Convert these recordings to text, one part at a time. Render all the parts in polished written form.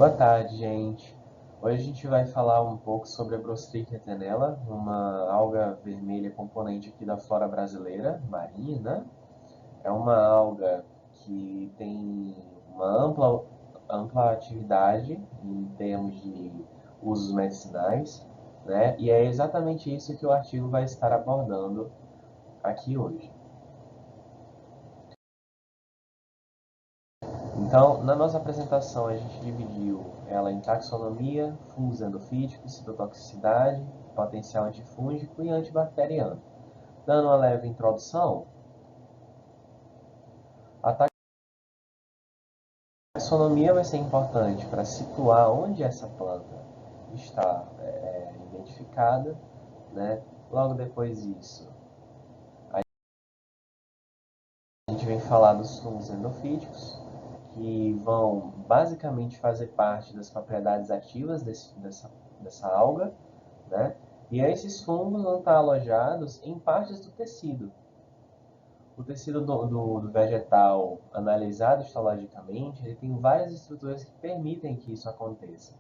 Boa tarde, gente. Hoje a gente vai falar um pouco sobre a Brostrigia tenella, uma alga vermelha componente aqui da flora brasileira, marinha, né? É uma alga que tem uma ampla atividade em termos de usos medicinais, né? E é exatamente isso que o artigo vai estar abordando aqui hoje. Então, na nossa apresentação, a gente dividiu ela em taxonomia, fungos endofíticos, citotoxicidade, potencial antifúngico e antibacteriano. Dando uma leve introdução, a taxonomia vai ser importante para situar onde essa planta está identificada, né? Logo depois disso, a gente vem falar dos fungos endofíticos, que vão basicamente fazer parte das propriedades ativas dessa alga, né? E esses fungos vão estar alojados em partes do tecido. O tecido do vegetal, analisado histologicamente, ele tem várias estruturas que permitem que isso aconteça,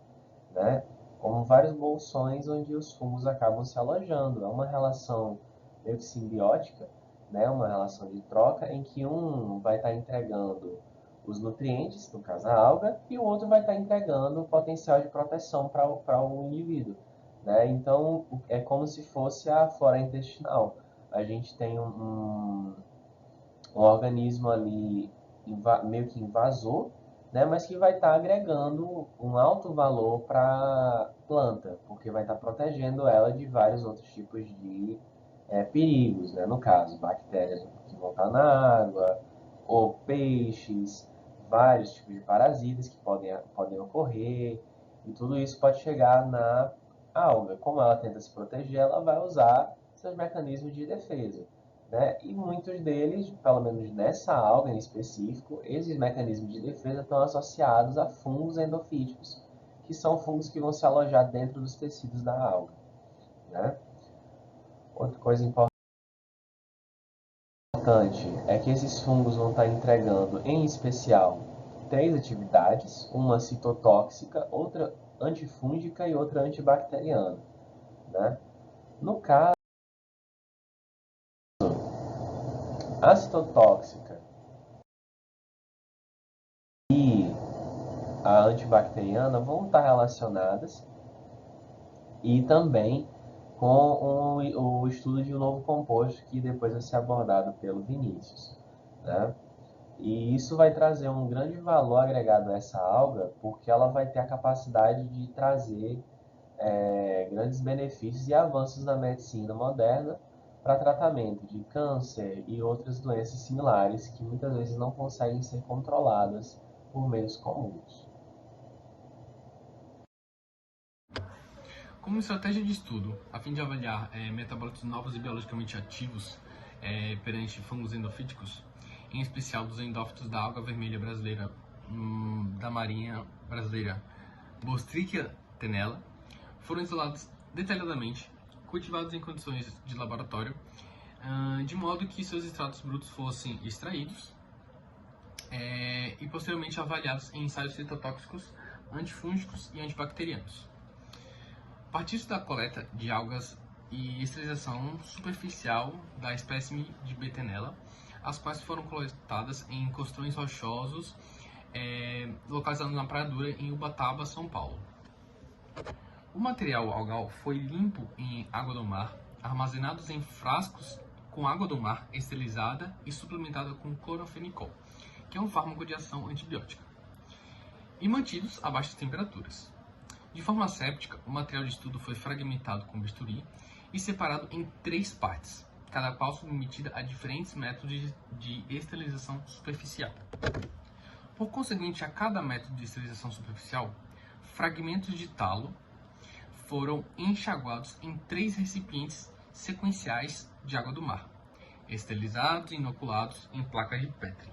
né? Como vários bolsões onde os fungos acabam se alojando. É uma relação meio que simbiótica, né? Uma relação de troca em que um vai estar entregando os nutrientes, no caso a alga, e o outro vai estar entregando o potencial de proteção para o indivíduo, né? Então, é como se fosse a flora intestinal. A gente tem um organismo ali meio que invasor, né, mas que vai estar agregando um alto valor para a planta, porque vai estar protegendo ela de vários outros tipos de perigos, né, no caso, bactérias que vão estar na água, ou peixes, vários tipos de parasitas que podem ocorrer, e tudo isso pode chegar na alga. Como ela tenta se proteger, ela vai usar seus mecanismos de defesa, né? E muitos deles, pelo menos nessa alga em específico, esses mecanismos de defesa estão associados a fungos endofíticos, que são fungos que vão se alojar dentro dos tecidos da alga, né? Outra coisa importante é que esses fungos vão estar entregando, em especial, três atividades: uma citotóxica, outra antifúngica e outra antibacteriana, né? No caso, a citotóxica e a antibacteriana vão estar relacionadas, e também com o estudo de um novo composto que depois vai ser abordado pelo Vinícius, né? E isso vai trazer um grande valor agregado a essa alga, porque ela vai ter a capacidade de trazer grandes benefícios e avanços na medicina moderna para tratamento de câncer e outras doenças similares que muitas vezes não conseguem ser controladas por meios comuns. Como estratégia de estudo, a fim de avaliar metabólitos novos e biologicamente ativos perante fungos endofíticos, em especial dos endófitos da alga vermelha brasileira, da marinha brasileira Brostrigia tenella, foram isolados detalhadamente, cultivados em condições de laboratório, de modo que seus extratos brutos fossem extraídos e posteriormente avaliados em ensaios citotóxicos, antifúngicos e antibacterianos. A partir da coleta de algas e esterilização superficial da espécime de B. tenella, as quais foram coletadas em costrões rochosos localizados na Praia Dura, em Ubatuba, São Paulo. O material algal foi limpo em água do mar, armazenados em frascos com água do mar esterilizada e suplementada com clorofenicol, que é um fármaco de ação antibiótica, e mantidos a baixas temperaturas. De forma séptica, o material de estudo foi fragmentado com bisturi e separado em 3 partes, cada qual submetida a diferentes métodos de esterilização superficial. Por conseguinte, a cada método de esterilização superficial, fragmentos de talo foram enxaguados em 3 recipientes sequenciais de água do mar, esterilizados e inoculados em placas de Petri,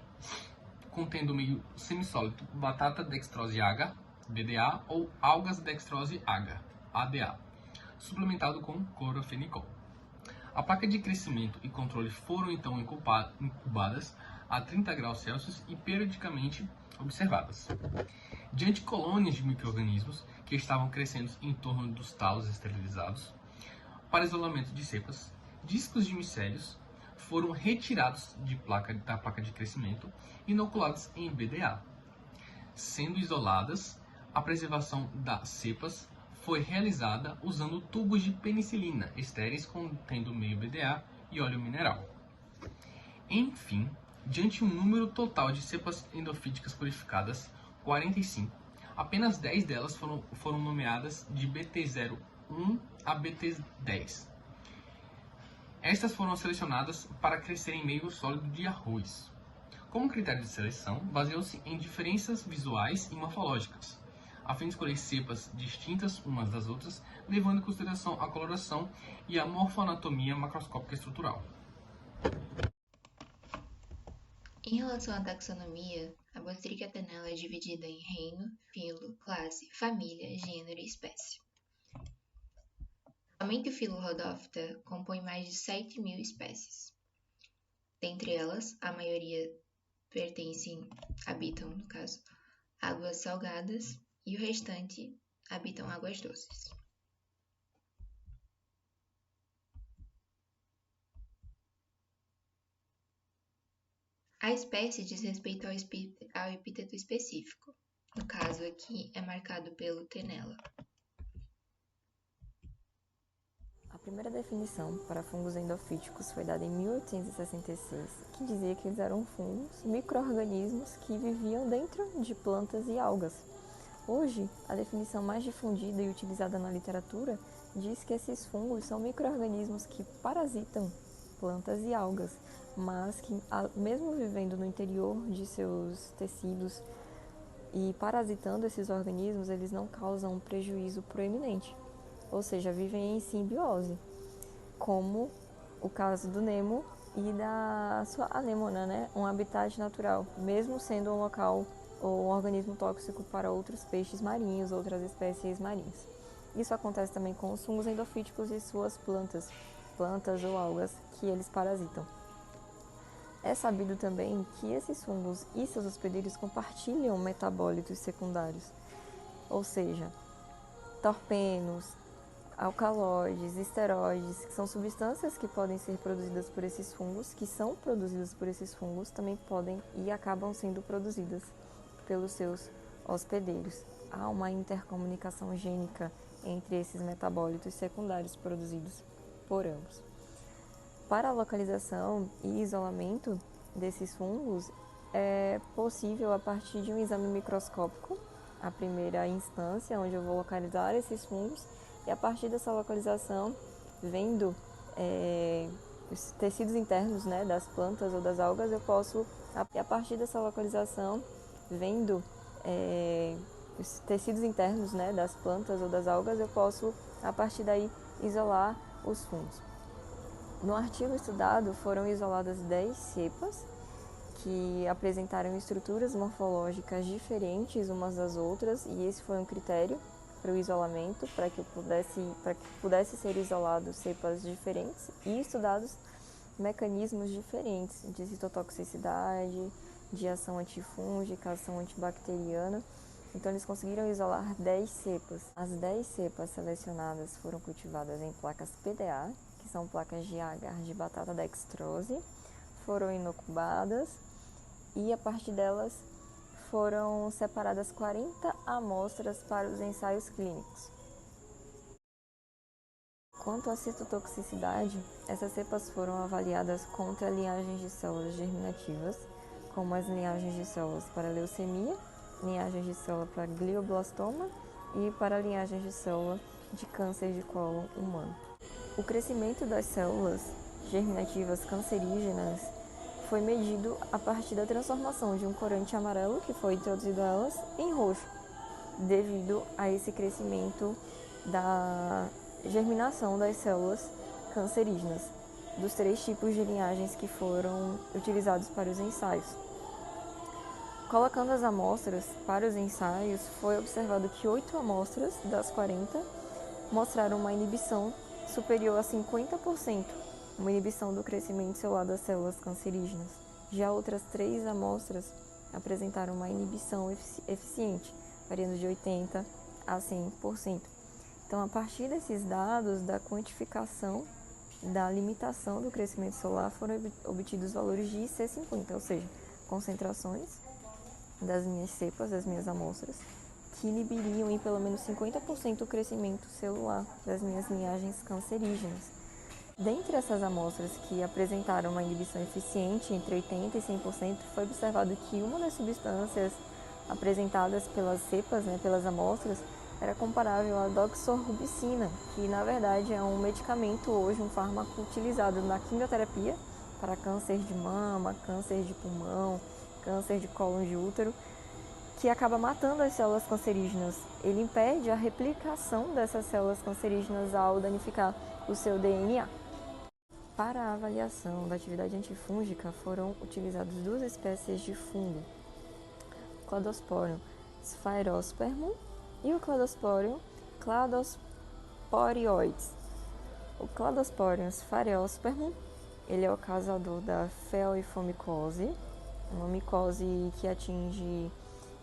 contendo meio semissólido batata dextrose agar, BDA, ou algas dextrose agar, ADA, suplementado com clorofenicol. A placa de crescimento e controle foram então incubadas a 30 graus Celsius e periodicamente observadas. de anticolônias de micro-organismos que estavam crescendo em torno dos talos esterilizados. Para isolamento de cepas, discos de micélios foram retirados da placa de crescimento e inoculados em BDA. Sendo isoladas, a preservação das cepas foi realizada usando tubos de penicilina estéreis contendo meio BDA e óleo mineral. Enfim, diante um número total de cepas endofíticas purificadas, 45, apenas 10 delas foram nomeadas de BT01 a BT10. Estas foram selecionadas para crescer em meio sólido de arroz. Como critério de seleção, baseou-se em diferenças visuais e morfológicas, a fim de escolher cepas distintas umas das outras, levando em consideração a coloração e a morfoanatomia macroscópica estrutural. Em relação à taxonomia, a Botrytis tenella é dividida em reino, filo, classe, família, gênero e espécie. Somente o filo Rhodophyta compõe mais de 7.000 espécies. Dentre elas, a maioria habitam, no caso, águas salgadas e o restante habitam águas doces. A espécie diz respeito ao epíteto específico. No caso aqui, é marcado pelo tenella. A primeira definição para fungos endofíticos foi dada em 1866, que dizia que eles eram fungos, micro-organismos que viviam dentro de plantas e algas. Hoje, a definição mais difundida e utilizada na literatura diz que esses fungos são micro-organismos que parasitam plantas e algas, mas que, mesmo vivendo no interior de seus tecidos e parasitando esses organismos, eles não causam um prejuízo proeminente, ou seja, vivem em simbiose, como o caso do Nemo e da sua anêmona, né? Um habitat natural, mesmo sendo um local ou um organismo tóxico para outros peixes marinhos, outras espécies marinhas. Isso acontece também com os fungos endofíticos e suas plantas ou algas que eles parasitam. É sabido também que esses fungos e seus hospedeiros compartilham metabólitos secundários, ou seja, terpenos, alcaloides, esteroides, que são substâncias que podem ser produzidas por esses fungos, que são produzidas por esses fungos, também podem e acabam sendo produzidas pelos seus hospedeiros. Há uma intercomunicação gênica entre esses metabólitos secundários produzidos por ambos. Para a localização e isolamento desses fungos, é possível a partir de um exame microscópico, a primeira instância, onde eu vou localizar esses fungos, e a partir dessa localização, vendo os tecidos internos, né, das plantas ou das algas, eu posso, a partir dessa localização, vendo os tecidos internos, né, das plantas ou das algas, eu posso, a partir daí, isolar os fungos. No artigo estudado, foram isoladas 10 cepas que apresentaram estruturas morfológicas diferentes umas das outras, e esse foi um critério para o isolamento, para que pudesse ser isolado cepas diferentes e estudados mecanismos diferentes de citotoxicidade, de ação antifúngica, ação antibacteriana. Então, eles conseguiram isolar 10 cepas. As 10 cepas selecionadas foram cultivadas em placas PDA, que são placas de agar de batata dextrose, foram inocubadas e, a partir delas, foram separadas 40 amostras para os ensaios clínicos. Quanto à citotoxicidade, essas cepas foram avaliadas contra linhagens de células germinativas, como as linhagens de células para leucemia, linhagens de célula para glioblastoma e para linhagens de célula de câncer de cólon humano. O crescimento das células germinativas cancerígenas foi medido a partir da transformação de um corante amarelo que foi introduzido a elas em roxo, devido a esse crescimento da germinação das células cancerígenas, dos 3 tipos de linhagens que foram utilizados para os ensaios. Colocando as amostras para os ensaios, foi observado que 8 amostras das 40 mostraram uma inibição superior a 50%, uma inibição do crescimento celular das células cancerígenas. Já outras 3 amostras apresentaram uma inibição eficiente, variando de 80% a 100%. Então, a partir desses dados da quantificação da limitação do crescimento solar, foram obtidos valores de IC50, ou seja, concentrações das minhas cepas, das minhas amostras, que inibiriam em pelo menos 50% o crescimento celular das minhas linhagens cancerígenas. Dentre essas amostras que apresentaram uma inibição eficiente entre 80% e 100%, foi observado que uma das substâncias apresentadas pelas cepas, pelas amostras, era comparável à doxorubicina, que na verdade é um medicamento hoje, um fármaco utilizado na quimioterapia para câncer de mama, câncer de pulmão, câncer de colo de útero, que acaba matando as células cancerígenas. Ele impede a replicação dessas células cancerígenas ao danificar o seu DNA. Para a avaliação da atividade antifúngica, foram utilizadas 2 espécies de fungo, o Cladosporium sphaerospermum e o Cladosporium cladosporioides. O Cladosporium sphaerospermum, ele é o causador da feoifomicose, uma micose que atinge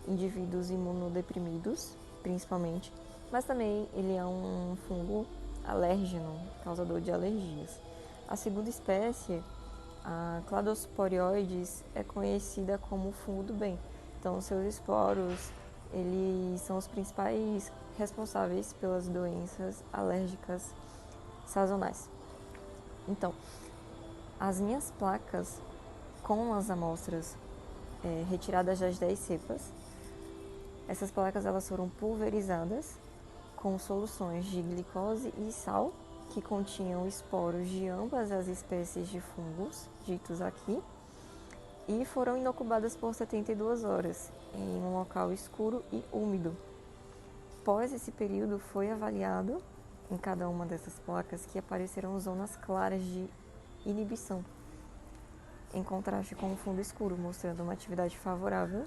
indivíduos imunodeprimidos, principalmente, mas também ele é um fungo alérgeno, causador de alergias. A segunda espécie, a Cladosporioides, é conhecida como fungo do bem. Então, seus esporos, eles são os principais responsáveis pelas doenças alérgicas sazonais. Então, as minhas placas com as amostras retiradas das 10 cepas, essas placas elas foram pulverizadas com soluções de glicose e sal, que continham esporos de ambas as espécies de fungos, ditos aqui, e foram inocubadas por 72 horas, em um local escuro e úmido. Após esse período, foi avaliado em cada uma dessas placas que apareceram zonas claras de inibição, em contraste com o fundo escuro, mostrando uma atividade favorável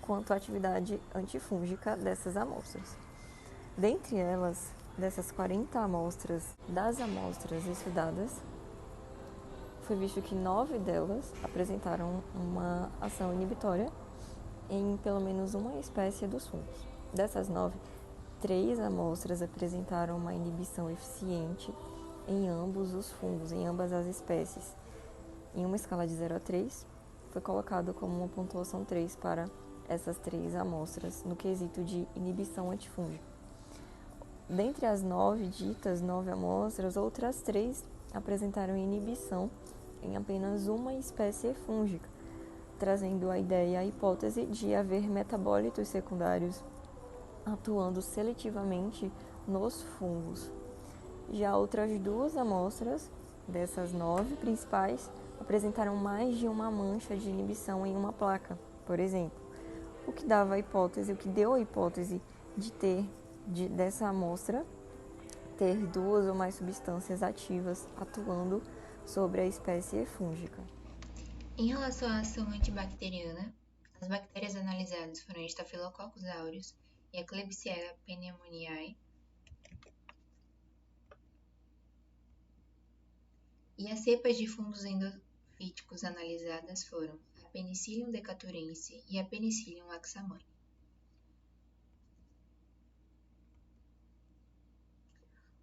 quanto à atividade antifúngica dessas amostras. Dentre elas, dessas 40 amostras, das amostras estudadas, foi visto que 9 delas apresentaram uma ação inibitória em pelo menos uma espécie dos fungos. Dessas 9, 3 amostras apresentaram uma inibição eficiente em ambos os fungos, em ambas as espécies. Em uma escala de 0 a 3, foi colocado como uma pontuação 3 para essas 3 amostras no quesito de inibição antifúngica. Dentre as 9 amostras, outras 3 apresentaram inibição em apenas uma espécie fúngica, trazendo a ideia, a hipótese de haver metabólitos secundários atuando seletivamente nos fungos. Já outras 2 amostras, dessas 9 principais, apresentaram mais de uma mancha de inibição em uma placa, por exemplo, o que deu a hipótese dessa amostra ter 2 ou mais substâncias ativas atuando sobre a espécie fúngica. Em relação à ação antibacteriana, as bactérias analisadas foram Staphylococcus aureus e a Klebsiella pneumoniae, e as cepas de fungos endofíticos analisadas foram a Penicillium decaturense e a Penicillium axamani.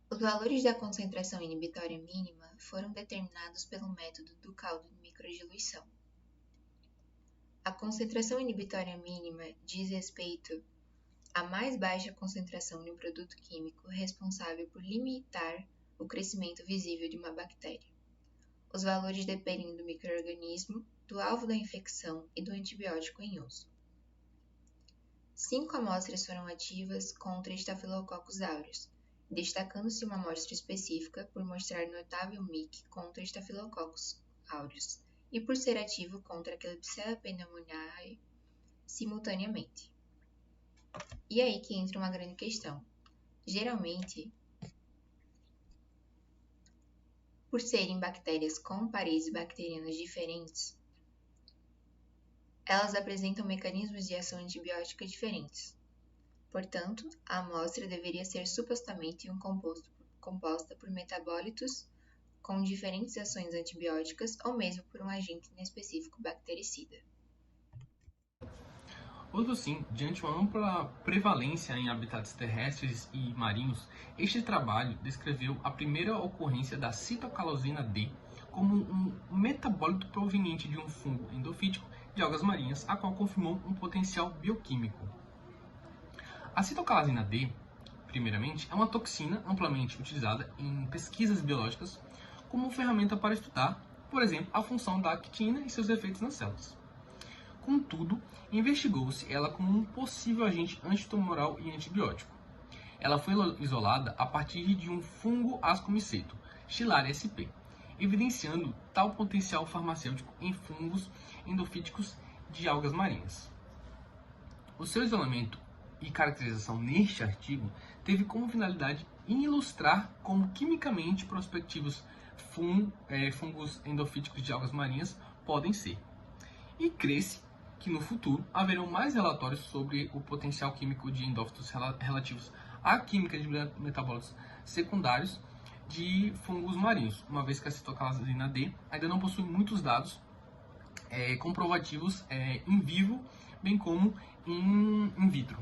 Os valores da concentração inibitória mínima foram determinados pelo método do caldo de microdiluição. A concentração inibitória mínima diz respeito à mais baixa concentração de um produto químico responsável por limitar o crescimento visível de uma bactéria. Os valores dependem do micro-organismo, do alvo da infecção e do antibiótico em uso. 5 amostras foram ativas contra Staphylococcus aureus, destacando-se uma amostra específica por mostrar notável MIC contra Staphylococcus aureus e por ser ativo contra a Klebsiella pneumoniae simultaneamente. E aí que entra uma grande questão. Geralmente, por serem bactérias com paredes bacterianas diferentes, elas apresentam mecanismos de ação antibiótica diferentes. Portanto, a amostra deveria ser supostamente composta por metabólitos com diferentes ações antibióticas ou mesmo por um agente inespecífico bactericida. Outro sim, diante de uma ampla prevalência em habitats terrestres e marinhos, este trabalho descreveu a primeira ocorrência da citocalosina D como um metabólito proveniente de um fungo endofítico de algas marinhas, a qual confirmou um potencial bioquímico. A citocalosina D, primeiramente, é uma toxina amplamente utilizada em pesquisas biológicas como ferramenta para estudar, por exemplo, a função da actina e seus efeitos nas células. Contudo, investigou-se ela como um possível agente antitumoral e antibiótico. Ela foi isolada a partir de um fungo ascomiceto, Schilharia sp, evidenciando tal potencial farmacêutico em fungos endofíticos de algas marinhas. O seu isolamento e caracterização neste artigo teve como finalidade ilustrar como quimicamente prospectivos fungos endofíticos de algas marinhas podem ser. E crê-se que no futuro haverão mais relatórios sobre o potencial químico de endófitos relativos à química de metabólitos secundários de fungos marinhos, uma vez que a citocalosina D ainda não possui muitos dados comprovativos in vivo, bem como in vitro.